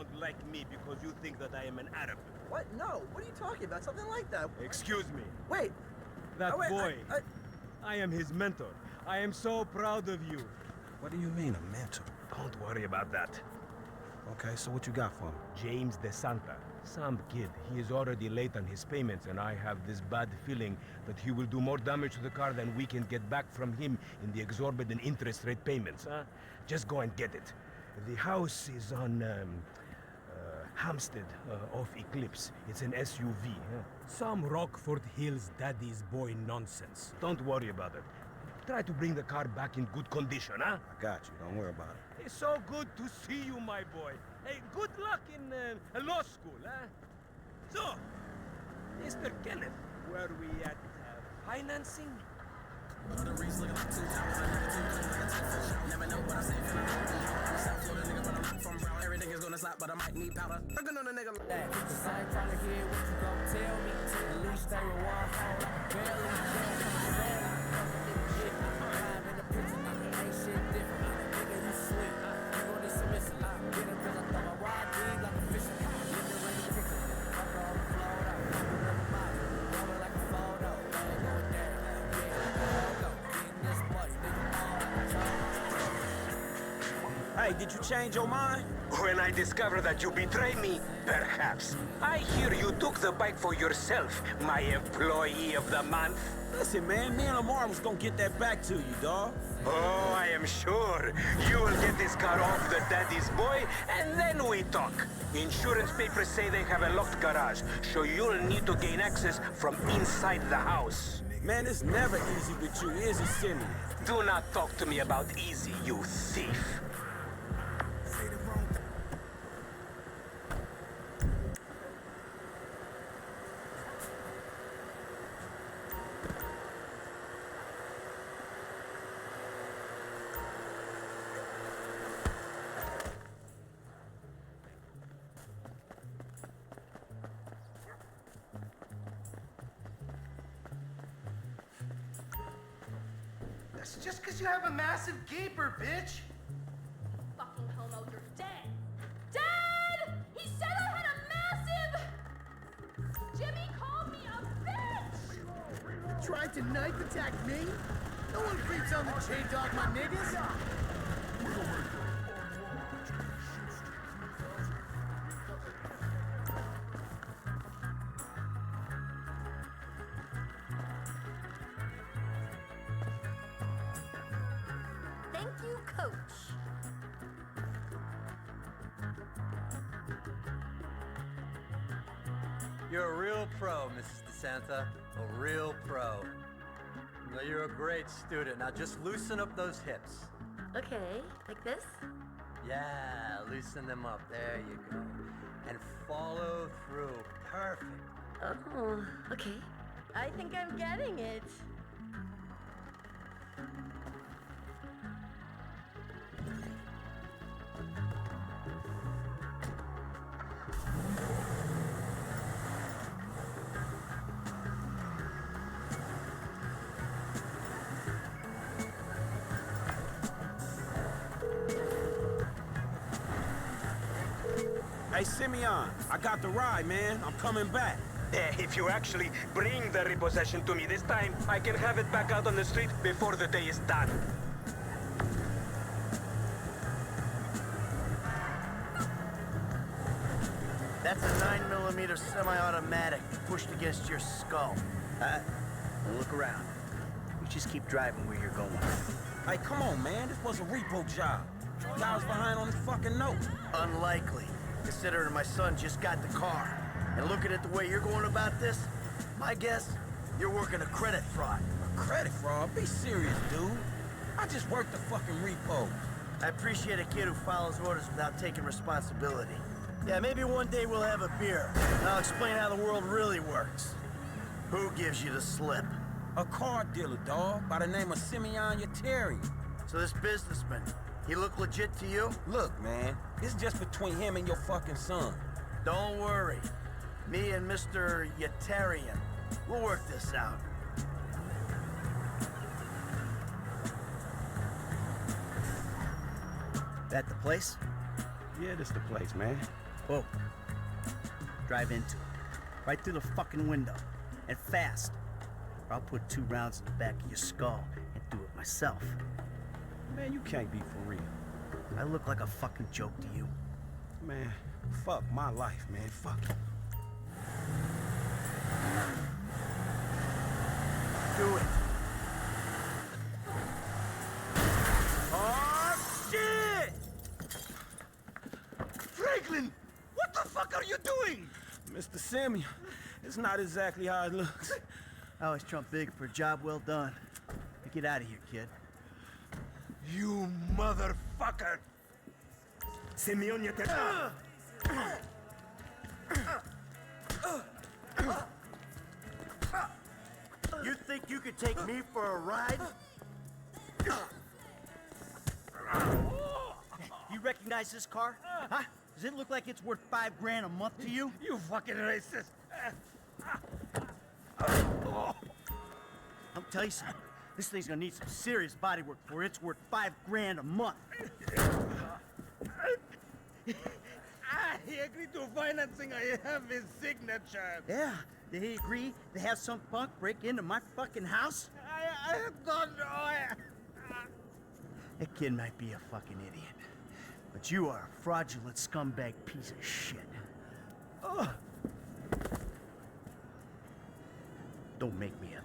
don't like me because you think that I am an Arab. What? No. What are you talking about? Something like that. Excuse me. Wait. That wait, boy. I am his mentor. I am so proud of you. What do you mean, a mentor? Don't worry about that. Okay, so what you got for me? James DeSanta. Some kid. He is already late on his payments, and I have this bad feeling that he will do more damage to the car than we can get back from him in the exorbitant interest rate payments, huh? Just go and get it. The house is on, Hampstead, off Eclipse. It's an SUV, huh? Some Rockford Hills daddy's boy nonsense. Don't worry about it. Try to bring the car back in good condition, huh? I got you, don't worry about it. It's so good to see you, my boy. Hey, good luck in law school, huh? So, Mr. Kenneth, where we at financing? Everything is gonna slap, but I might need powder. Looking on a nigga like that. Cause I ain't tryna hear what you gon' tell me. At least stay with one phone. Barely, I'm in the picture, nigga, ain't shit different. Nigga, you sweet. You gon' need some missing. Get it cause I throw my wide deep like a fishing. Get the ready picture. Fuck all the float out. Rolling like a photo. Ain't going down. Yeah, go. Getting this money, nigga, all Hey, did you change your mind? When I discover that you betray me, perhaps. I hear you took the bike for yourself, my employee of the month. Listen, man, me and Lamar was gonna get that back to you, dawg. Oh, I am sure. You will get this car off the daddy's boy, and then we talk. Insurance papers say they have a locked garage, so you'll need to gain access from inside the house. Man, it's never easy with you, is it, Simmy? Do not talk to me about easy, you thief. That's just because you have a massive gaper, bitch. Fucking homo, you're dead. Dad! He said I had a massive... Jimmy called me a bitch! Tried to knife attack me? No one creeps on the chain dog, my niggas. Thank you, coach. You're a real pro, Mrs. DeSanta. A real pro. You know, you're a great student. Now just loosen up those hips. Okay, like this? Yeah, loosen them up. There you go. And follow through. Perfect. Oh, okay. I think I'm getting it. Hey, Simeon, I got the ride, man. I'm coming back. If you actually bring the repossession to me this time, I can have it back out on the street before the day is done. That's a 9mm semi-automatic pushed against your skull. Don't look around. You just keep driving where you're going. Hey, come on, man. This was a repo job. Guy was behind on his fucking note. Unlikely, considering my son just got the car. And looking at the way you're going about this, my guess, you're working a credit fraud. A credit fraud? Be serious, dude. I just worked the fucking repo. I appreciate a kid who follows orders without taking responsibility. Yeah, maybe one day we'll have a beer, and I'll explain how the world really works. Who gives you the slip? A car dealer, dawg, by the name of Simeon Yetarian. So this businessman, he look legit to you? Look, man, it's just between him and your fucking son. Don't worry. Me and Mr. Yetarian, we'll work this out. That the place? Yeah, this the place, man. Whoa. Drive into it. Right through the fucking window. And fast. Or I'll put 2 rounds in the back of your skull and do it myself. Man, you can't be for real. I look like a fucking joke to you. Man, fuck my life, man. Fuck it. Do it. Oh, shit! Franklin! What the fuck are you doing? Mr. Samuel, it's not exactly how it looks. I always trump big for a job well done. Now get out of here, kid. You motherfucker! Simeon, you You think you could take me for a ride? You recognize this car? Huh? Does it look like it's worth $5 grand a month to you? You fucking racist! I'll tell you something. This thing's gonna need some serious body work for it. It's worth $5 grand a month. I agreed to financing. I have his signature. Yeah, did he agree to have some punk break into my fucking house? I don't know. That kid might be a fucking idiot. But you are a fraudulent scumbag piece of shit. Ugh. Don't make me a